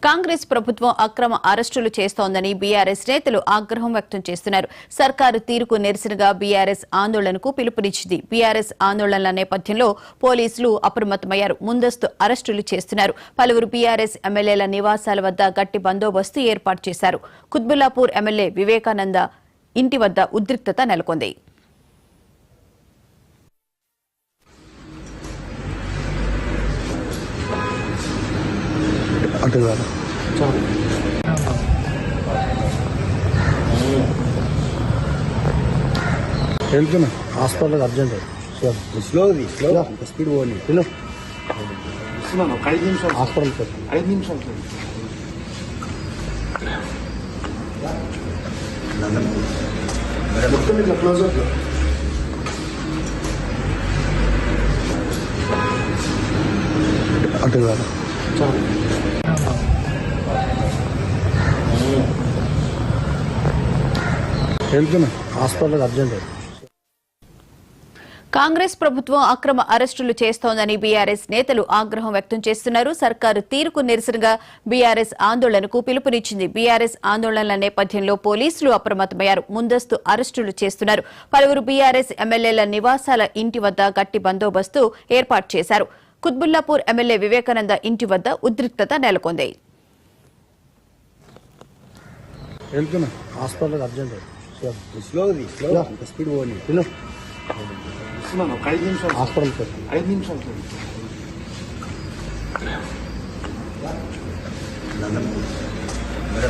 కాంగ్రెస్ ప్రభుత్వం అక్రమ అరెస్టులు చేస్తోందని బీఆర్ఎస్ నేతలు ఆగ్రహం వ్యక్తం చేస్తున్నారు. సర్కారు తీరుకు నిరసనగా బీఆర్ఎస్ ఆందోళనకు పిలుపునిచ్చింది. బీఆర్ఎస్ ఆందోళనల నేపథ్యంలో పోలీసులు అప్రమత్తమయ్యారు. ముందస్తు అరెస్టులు చేస్తున్నారు. పలువురు బీఆర్ఎస్ ఎమ్మెల్యేల నివాసాల వద్ద గట్టి బందోబస్తు ఏర్పాటు చేశారు. కుత్బుల్లాపూర్ ఎమ్మెల్యే వివేకానంద ఇంటి వద్ద ఉద్రిక్తత నెలకొంది. వెళ్తున్నా హాస్పిటల్ అర్జెంట్ స్లో స్పీడ్ పోనీ ఒక 5 నిమిషాలు హాస్పిటల్ 5 నిమిషాలు మొత్తం ఇట్లా క్లోజ్ అప్ అటు కాదు వెళ్తున్నా హాస్పిటల్ అర్జెంట్. కాంగ్రెస్ ప్రభుత్వం అక్రమ అరెస్టులు చేస్తోందని బీఆర్ఎస్ నేతలు ఆగ్రహం వ్యక్తం చేస్తున్నారు. సర్కారు తీరుకు నిరసనగా బీఆర్ఎస్ ఆందోళనకు పిలుపునిచ్చింది. బీఆర్ఎస్ ఆందోళనల నేపథ్యంలో పోలీసులు అప్రమత్తమయ్యారు. ముందస్తు అరెస్టులు చేస్తున్నారు. పలువురు బీఆర్ఎస్ ఎమ్మెల్యేల నివాసాల ఇంటి వద్ద గట్టి బందోబస్తు ఏర్పాటు చేశారు. కుత్బుల్లాపూర్ ఎమ్మెల్యే వివేకానంద ఇంటి వద్ద ఉద్రిక్తత నెలకొంది. వెళ్తున్నా హాస్పిటల్ అర్జెంట్ స్లో స్పీడ్ పోనీ ఒక 5 నిమిషాలు హాస్పిటల్ 5 నిమిషాలు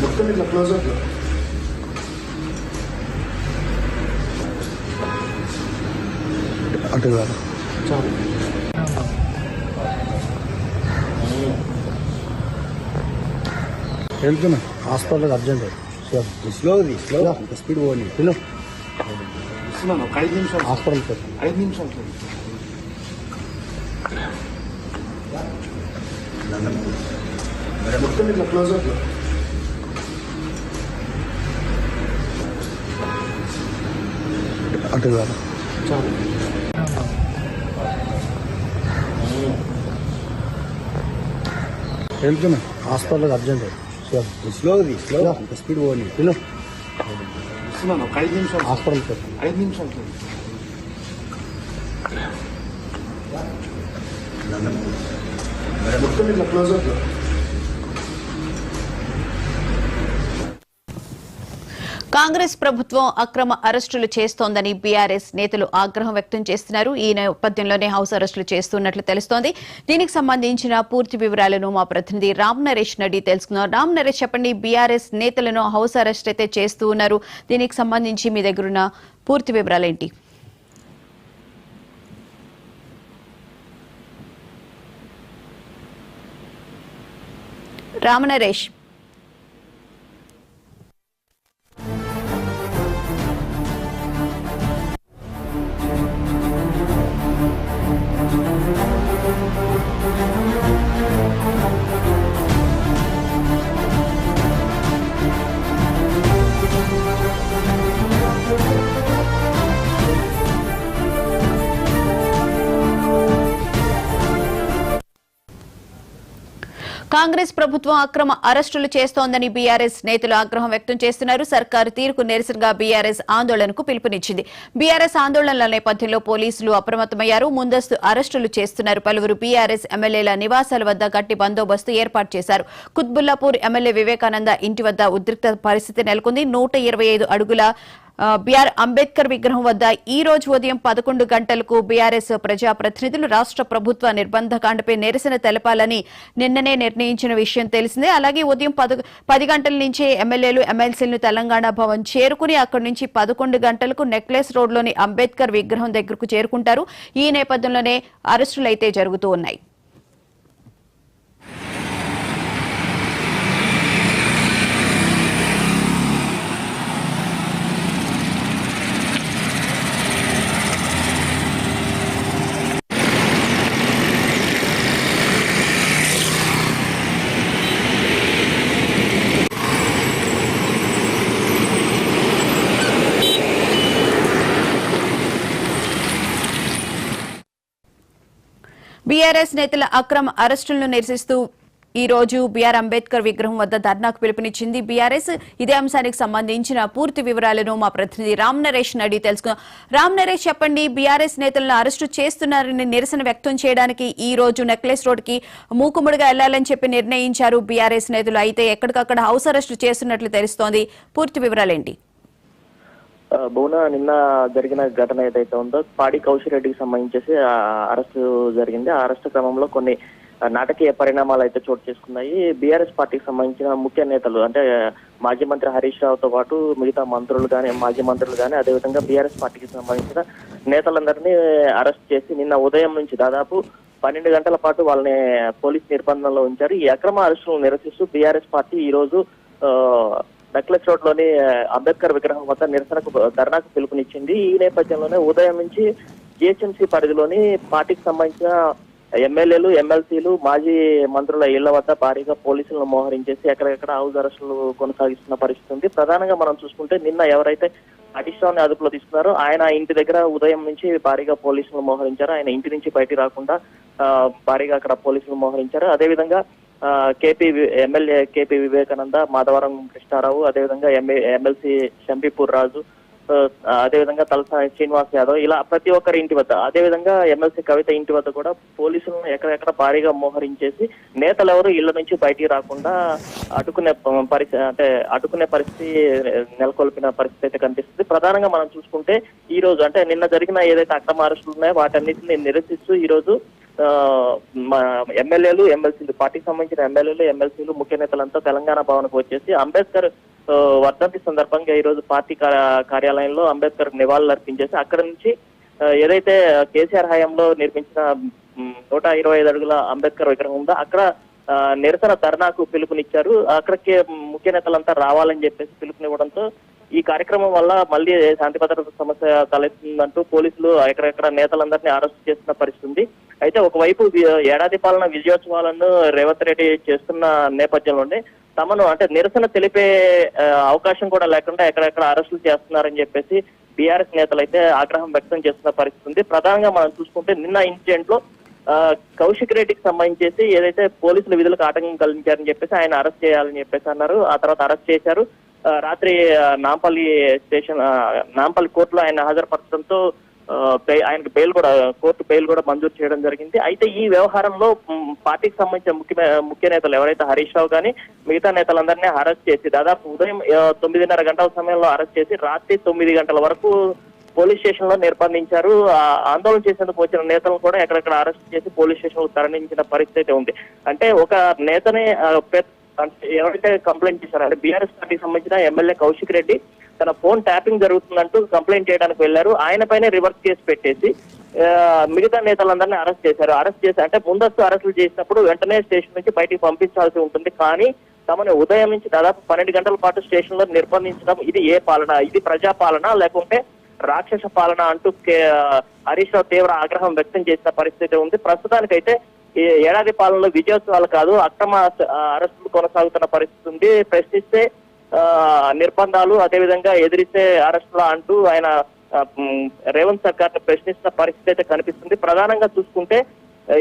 మొత్తం ఇట్లా క్లోజ్ అప్ అటు కాదు వెళ్తున్నా హాస్పిటల్ అర్జెంట్ స్లో స్పీడ్ పోనీ ఒక 5 నిమిషాలు హాస్పిటల్ 5 నిమిషాలు మొత్తం ఇట్లా క్లోజ్ అప్ అటు కాదు వెళ్తున్నా హాస్పిటల్ అర్జెంట్ స్లో స్పీడ్ పోనీ ఒక 5 నిమిషాలు హాస్పిటల్ 5 నిమిషాలు మొత్తం ఇట్లా క్లోజ్ అప్ కాంగ్రెస్ ప్రభుత్వం అక్రమ అరెస్టులు చేస్తోందని బీఆర్ఎస్ నేతలు ఆగ్రహం వ్యక్తం చేస్తున్నారు. ఈ నేపథ్యంలోనే హౌస్ అరెస్టులు చేస్తున్నట్లు తెలుస్తోంది. దీనికి సంబంధించిన పూర్తి వివరాలను మా ప్రతినిధి రామ్ నరేష్ నడి తెలుసుకున్నారు. రామ్ నరేష్, చెప్పండి, బీఆర్ఎస్ నేతలను హౌస్ అరెస్ట్ అయితే చేస్తూ ఉన్నారు. దీనికి సంబంధించి మీ దగ్గరున్న పూర్తి వివరాలేంటి? రామ్ నరేష్. కాంగ్రెస్ ప్రభుత్వం అక్రమ అరెస్టులు చేస్తోందని బీఆర్ఎస్ నేతలు ఆగ్రహం వ్యక్తం చేస్తున్నారు. సర్కారు తీరుకు నిరసనగా బీఆర్ఎస్ ఆందోళనకు పిలుపునిచ్చింది. బీఆర్ఎస్ ఆందోళనల నేపథ్యంలో పోలీసులు అప్రమత్తమయ్యారు. ముందస్తు అరెస్టులు చేస్తున్నారు. పలువురు బీఆర్ఎస్ ఎమ్మెల్యేల నివాసాల వద్ద గట్టి బందోబస్తు ఏర్పాటు చేశారు. కుత్బుల్లాపూర్ ఎమ్మెల్యే వివేకానంద ఇంటి వద్ద ఉద్రిక్త పరిస్థితి నెలకొంది. 125 అడుగుల బిఆర్ అంబేద్కర్ విగ్రహం వద్ద ఈ రోజు ఉదయం 11 గంటలకు బీఆర్ఎస్ ప్రజాప్రతినిధులు రాష్ట్ర ప్రభుత్వ నిర్బంధకాండపై నిరసన తెలపాలని నిన్ననే నిర్ణయించిన విషయం తెలిసిందే. అలాగే ఉదయం 10 గంటల నుంచే ఎమ్మెల్యేలు ఎమ్మెల్సీలను తెలంగాణ భవన్ చేరుకుని అక్కడి నుంచి 11 గంటలకు నెక్లెస్ రోడ్లోని అంబేద్కర్ విగ్రహం దగ్గరకు చేరుకుంటారు. ఈ నేపథ్యంలోనే అరెస్టులు అయితే జరుగుతూ ఉన్నాయి. బీఆర్ఎస్ నేతల అక్రమ అరెస్టులను నిరసిస్తూ ఈ రోజు బిఆర్ అంబేద్కర్ విగ్రహం వద్ద ధర్నాకు పిలుపునిచ్చింది బీఆర్ఎస్. ఇదే అంశానికి సంబంధించిన పూర్తి వివరాలను మా ప్రతినిధి రామ్ నరేష్ అడిగి తెలుసుకుందాం. రామ్ నరేష్, చెప్పండి, బీఆర్ఎస్ నేతలను అరెస్టు చేస్తున్నారని నిరసన వ్యక్తం చేయడానికి ఈ రోజు నెక్లెస్ రోడ్ కి మూకుముడిగా వెళ్లాలని చెప్పి నిర్ణయించారు బీఆర్ఎస్ నేతలు. అయితే ఎక్కడికక్కడ హౌస్ అరెస్టు చేస్తున్నట్లు తెలుస్తోంది. పూర్తి వివరాలేంటి? భువన, నిన్న జరిగిన ఘటన ఏదైతే ఉందో పాడి కౌశిరెడ్డికి సంబంధించేసి అరెస్టు జరిగింది. ఆ అరెస్టు క్రమంలో కొన్ని నాటకీయ పరిణామాలు అయితే చోటు చేసుకున్నాయి. బీఆర్ఎస్ పార్టీకి సంబంధించిన ముఖ్య నేతలు అంటే మాజీ మంత్రి హరీష్ రావుతో పాటు మిగతా మంత్రులు కానీ మాజీ మంత్రులు కానీ అదేవిధంగా బీఆర్ఎస్ పార్టీకి సంబంధించిన నేతలందరినీ అరెస్ట్ చేసి నిన్న ఉదయం నుంచి దాదాపు 12 గంటల పాటు వాళ్ళని పోలీస్ నిర్బంధంలో ఉంచారు. ఈ అక్రమ అరెస్టులను నిరసిస్తూ బీఆర్ఎస్ పార్టీ ఈ రోజు నెక్లెస్ రోడ్ లోని అంబేద్కర్ విగ్రహం వద్ద నిరసనకు ధర్నాకు పిలుపునిచ్చింది. ఈ నేపథ్యంలోనే ఉదయం నుంచి జిహెచ్ఎంసీ పరిధిలోని పార్టీకి సంబంధించిన ఎమ్మెల్యేలు, ఎమ్మెల్సీలు, మాజీ మంత్రుల ఇళ్ల వద్ద భారీగా పోలీసులను మోహరించేసి ఎక్కడెక్కడ హౌస్ అరెస్టులు కొనసాగిస్తున్న పరిస్థితి ఉంది. ప్రధానంగా మనం చూసుకుంటే నిన్న ఎవరైతే హరీష్ రావుని అదుపులో తీసుకున్నారో ఆయన ఇంటి దగ్గర ఉదయం నుంచి భారీగా పోలీసులు మోహరించారు. ఆయన ఇంటి నుంచి బయటికి రాకుండా భారీగా అక్కడ పోలీసులు మోహరించారు. అదేవిధంగా ఎమ్మెల్యే కేపీ వివేకానంద, మాధవరం కృష్ణారావు, అదేవిధంగా ఎమ్మెల్సీ శంపీపూర్ రాజు, అదేవిధంగా తలసాని శ్రీనివాస్ యాదవ్, ఇలా ప్రతి ఒక్కరి ఇంటి వద్ద, అదేవిధంగా ఎమ్మెల్సీ కవిత ఇంటి వద్ద కూడా పోలీసులను ఎక్కడెక్కడ భారీగా మోహరించేసి నేతలు ఎవరు ఇళ్ల నుంచి బయటికి రాకుండా అడ్డుకునే పరిస్థితి నెలకొల్పిన పరిస్థితి అయితే కనిపిస్తుంది. ప్రధానంగా మనం చూసుకుంటే ఈ రోజు అంటే నిన్న జరిగిన ఏదైతే అక్రమ అరెస్టులు ఉన్నాయో వాటన్నిటిని నిరసిస్తూ ఈ రోజు ఎమ్మెల్యేలు, ఎమ్మెల్సీలు, పార్టీకి సంబంధించిన ఎమ్మెల్యేలు, ఎమ్మెల్సీలు, ముఖ్య నేతలంతా తెలంగాణ భవన్కు వచ్చేసి అంబేద్కర్ వర్ధంతి సందర్భంగా ఈ రోజు పార్టీ కార్యాలయంలో అంబేద్కర్ నివాళులు అర్పించేసి అక్కడ నుంచి ఏదైతే కేసీఆర్ హయాంలో నిర్మించిన 125 అడుగుల అంబేద్కర్ విగ్రహం ఉందో అక్కడ నిరసన ధర్నాకు పిలుపునిచ్చారు. అక్కడికి ముఖ్య నేతలంతా రావాలని చెప్పేసి పిలుపునివ్వడంతో ఈ కార్యక్రమం వల్ల మళ్ళీ శాంతి భద్రత సమస్య తలెత్తుందంటూ పోలీసులు ఎక్కడెక్కడ నేతలందరినీ అరెస్ట్ చేస్తున్న పరిస్థితి. అయితే ఒకవైపు ఏడాది పాలన విజయోత్సవాలను రేవంత్ రెడ్డి చేస్తున్న నేపథ్యంలోనే తమను అంటే నిరసన తెలిపే అవకాశం కూడా లేకుండా ఎక్కడెక్కడ అరెస్టులు చేస్తున్నారని చెప్పేసి బీఆర్ఎస్ నేతలు అయితే ఆగ్రహం వ్యక్తం చేస్తున్న పరిస్థితి ఉంది. ప్రధానంగా మనం చూసుకుంటే నిన్న ఇన్సిడెంట్ లో కౌశిక్ రెడ్డికి సంబంధించేసి ఏదైతే పోలీసులు విధులకు ఆటంకం కలిగించారని చెప్పేసి ఆయన అరెస్ట్ చేయాలని చెప్పేసి అన్నారు. ఆ తర్వాత అరెస్ట్ చేశారు. రాత్రి నాంపల్లి కోర్టులో ఆయన హాజరుపరచడంతో ఆయనకు కోర్టు బెయిల్ కూడా మంజూరు చేయడం జరిగింది. అయితే ఈ వ్యవహారంలో పార్టీకి సంబంధించిన ముఖ్య నేతలు ఎవరైతే హరీష్ రావు కానీ మిగతా నేతలందరినీ అరెస్ట్ చేసి దాదాపు ఉదయం 9:30 గంటల సమయంలో అరెస్ట్ చేసి రాత్రి 9 గంటల వరకు పోలీస్ స్టేషన్ లో నిర్బంధించారు. ఆందోళన చేసేందుకు వచ్చిన నేతలను కూడా ఎక్కడెక్కడ అరెస్ట్ చేసి పోలీస్ స్టేషన్ లో తరలించిన పరిస్థితి ఉంది. అంటే ఒక నేతనే ఎవరైతే కంప్లైంట్ చేశారో అంటే బీఆర్ఎస్ పార్టీకి సంబంధించిన ఎమ్మెల్యే కౌశిక్ రెడ్డి తన ఫోన్ ట్యాపింగ్ జరుగుతుందంటూ కంప్లైంట్ చేయడానికి వెళ్లారు. ఆయన పైన రివర్స్ కేసు పెట్టేసి మిగతా నేతలందరినీ అరెస్ట్ చేశారు. అరెస్ట్ చేసి అంటే ముందస్తు అరెస్టులు చేసినప్పుడు వెంటనే స్టేషన్ నుంచి బయటికి పంపించాల్సి ఉంటుంది. కానీ తమని ఉదయం నుంచి దాదాపు 12 గంటల పాటు స్టేషన్ లో నిర్బంధించడం ఇది ఏ పాలన? ఇది ప్రజా పాలన లేకుంటే రాక్షస పాలన అంటూ హరీష్ రావు తీవ్ర ఆగ్రహం వ్యక్తం చేసిన పరిస్థితి ఉంది. ప్రస్తుతానికైతే ఏడాది పాలనలో విజయోత్సవాలు కాదు అక్రమ అరెస్టులు కొనసాగుతున్న పరిస్థితి ఉంది. ప్రశ్నిస్తే నిర్బంధాలు, అదేవిధంగా ఎదిరిస్తే అరెస్టులు అంటూ ఆయన రేవంత్ సర్కార్ ని ప్రశ్నిస్తున్న పరిస్థితి అయితే కనిపిస్తుంది. ప్రధానంగా చూసుకుంటే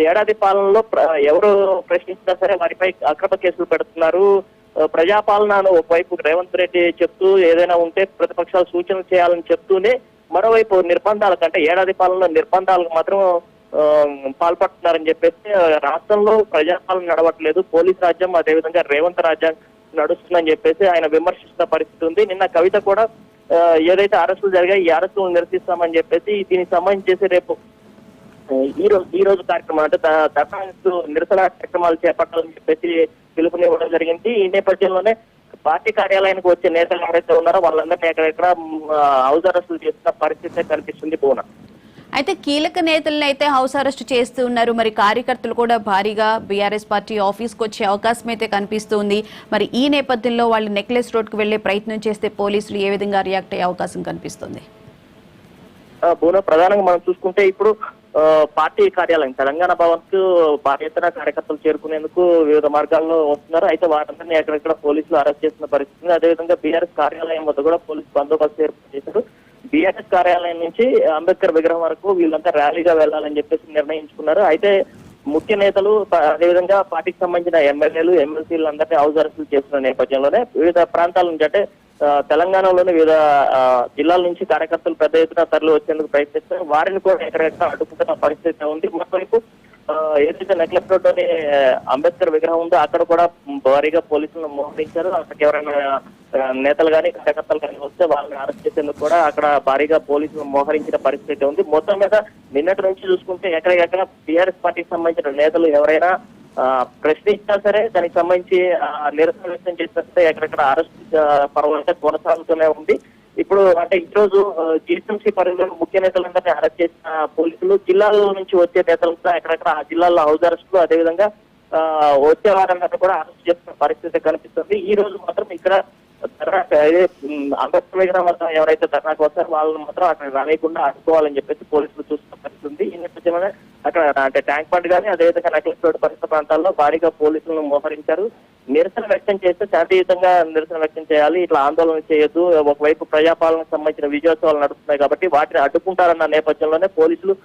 ఏడాది పాలనలో ఎవరు ప్రశ్నించినా సరే వారిపై అక్రమ కేసులు పెడుతున్నారు. ప్రజాపాలనను ఒకవైపు రేవంత్ రెడ్డి చెప్తూ ఏదైనా ఉంటే ప్రతిపక్షాలు సూచనలు చేయాలని చెప్తూనే మరోవైపు నిర్బంధాలకు అంటే ఏడాది పాలనలో నిర్బంధాలకు మాత్రం పాల్పడుతున్నారని చెప్పేసి రాష్ట్రంలో ప్రజాపాలన నడవట్లేదు, పోలీస్ రాజ్యం అదేవిధంగా రేవంత్ రాజ్యం నడుస్తుందని చెప్పేసి ఆయన విమర్శిస్తున్న పరిస్థితి ఉంది. నిన్న కవిత కూడా ఏదైతే అరెస్టులు జరిగాయి ఈ అరెస్టులను నిరసిస్తామని చెప్పేసి దీనికి సంబంధించేసి రేపు ఈ రోజు కార్యక్రమం అంటే దర్శనాలు నిరసన కార్యక్రమాలు చేపట్టాలని చెప్పేసి పిలుపునివ్వడం జరిగింది. ఈ నేపథ్యంలోనే పార్టీ కార్యాలయానికి వచ్చే నేతలు ఎవరైతే ఉన్నారో వాళ్ళందరినీ ఎక్కడెక్కడ హౌస్ అరెస్టులు చేస్తున్న పరిస్థితి కనిపిస్తుంది. పూన అయితే కీలక నేతలను అయితే హౌస్ అరెస్ట్ చేస్తూ ఉన్నారు. మరి కార్యకర్తలు కూడా భారీగా బీఆర్ఎస్ పార్టీ ఆఫీస్కి వచ్చే అవకాశం అయితే కనిపిస్తుంది. మరి ఈ నేపథ్యంలో వాళ్ళు నెక్లెస్ రోడ్ కు వెళ్లే ప్రయత్నం చేస్తే పోలీసులు ఏ విధంగా రియాక్ట్ అయ్యే అవకాశం కనిపిస్తుంది? పూన ప్రధానంగా మనం చూసుకుంటే ఇప్పుడు పార్టీ కార్యాలయం తెలంగాణ భవన్ కు భారీ ఎత్తున కార్యకర్తలు చేరుకునేందుకు వివిధ మార్గాల్లో వస్తున్నారు. అయితే వారందరినీ ఎక్కడెక్కడ పోలీసులు అరెస్ట్ చేస్తున్న పరిస్థితి. అదేవిధంగా బీఆర్ఎస్ కార్యాలయం వద్ద కూడా పోలీసు బందోబస్తు ఏర్పాటు చేశారు. బీఆర్ఎస్ కార్యాలయం నుంచి అంబేద్కర్ విగ్రహం వరకు వీళ్ళంతా ర్యాలీగా వెళ్లాలని చెప్పేసి నిర్ణయించుకున్నారు. అయితే ముఖ్య నేతలు అదేవిధంగా పార్టీకి సంబంధించిన ఎమ్మెల్యేలు ఎమ్మెల్సీలు అందరినీ హౌస్ అరెస్టులు చేస్తున్న నేపథ్యంలోనే వివిధ ప్రాంతాల నుంచి అంటే తెలంగాణలోని వివిధ జిల్లాల నుంచి కార్యకర్తలు పెద్ద ఎత్తున తరలి వచ్చేందుకు ప్రయత్నిస్తారు. వారిని కూడా ఎక్కడెక్కడ అడ్డుకుంటున్న పరిస్థితి ఉంది. మరోవైపు ఏదైతే నెక్లెస్ రోడ్ లోని అంబేద్కర్ విగ్రహం ఉందో అక్కడ కూడా భారీగా పోలీసులను మోహరించారు. అక్కడికి ఎవరైనా నేతలు కానీ కార్యకర్తలు కానీ వస్తే వాళ్ళని అరెస్ట్ చేసేందుకు కూడా అక్కడ భారీగా పోలీసులు మోహరించిన పరిస్థితి ఉంది. మొత్తం మీద నిన్నటి నుంచి చూసుకుంటే ఎక్కడికెక్కడ టీఆర్ఎస్ పార్టీకి సంబంధించిన నేతలు ఎవరైనా ప్రశ్నించినా సరే దానికి సంబంధించి నిరసన వ్యక్తం చేస్తే ఎక్కడెక్కడ అరెస్ట్ పర్వాలంటే కొనసాగుతూనే ఉంది. ఇప్పుడు అంటే ఈ రోజు జీహెచ్ఎంసీ పరిధిలో ముఖ్య నేతలందరినీ అరెస్ట్ చేసిన పోలీసులు జిల్లాల నుంచి వచ్చే నేతలంతా ఎక్కడెక్కడ ఆ జిల్లాల్లో హౌస్ అరెస్టులు అదేవిధంగా వచ్చే వారందరూ కూడా అరెస్ట్ చేస్తున్న పరిస్థితి కనిపిస్తుంది. ఈ రోజు మాత్రం ఇక్కడ అంబేద్కర్ విగ్రహం వద్ద ఎవరైతే ధర్నాకు వస్తారో వాళ్ళని మాత్రం అక్కడ రానియకుండా అడ్డుకోవాలని చెప్పేసి పోలీసులు చూస్తున్న పరిస్థితి ఉంది. ఈ నేపథ్యంలోనే అక్కడ అంటే ట్యాంక్ బండ్ కానీ అదేవిధంగా నెక్లెస్ రోడ్ పరిసర ప్రాంతాల్లో భారీగా పోలీసులను మోహరించారు. నిరసన వ్యక్తం చేస్తే శాంతియుతంగా నిరసన వ్యక్తం చేయాలి, ఇట్లా ఆందోళన చేయొద్దు. ఒకవైపు ప్రజాపాలనకు సంబంధించిన విజయోత్సవాలు నడుస్తున్నాయి కాబట్టి వాటిని అడ్డుకుంటారన్న నేపథ్యంలోనే పోలీసులు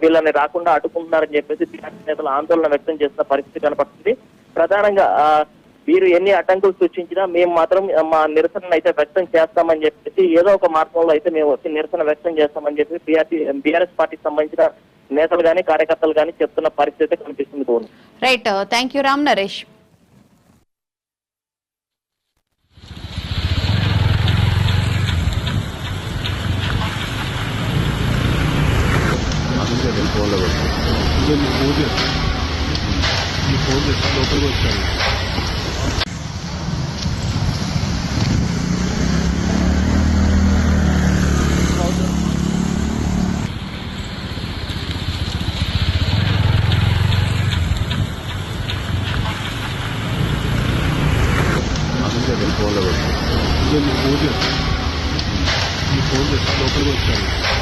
వీళ్ళని రాకుండా అడ్డుకుంటున్నారని చెప్పేసి టీఆర్ఎస్ నేతలు ఆందోళన వ్యక్తం చేస్తున్న పరిస్థితి కనపడుతుంది. ప్రధానంగా వీరు ఎన్ని అడ్డంకులు సృష్టించినా మేము మాత్రం మా నిరసన అయితే వ్యక్తం చేస్తామని చెప్పేసి ఏదో ఒక మార్గంలో అయితే మేము వచ్చి నిరసన వ్యక్తం చేస్తామని చెప్పి బీఆర్ఎస్ పార్టీకి సంబంధించిన నేతలు కానీ కార్యకర్తలు కానీ చెప్తున్న పరిస్థితి కనిపిస్తుంది. Right, thank you Ram Naresh. లోపలికి వచ్చారు. ఫోన్ లోపలికి వచ్చారు.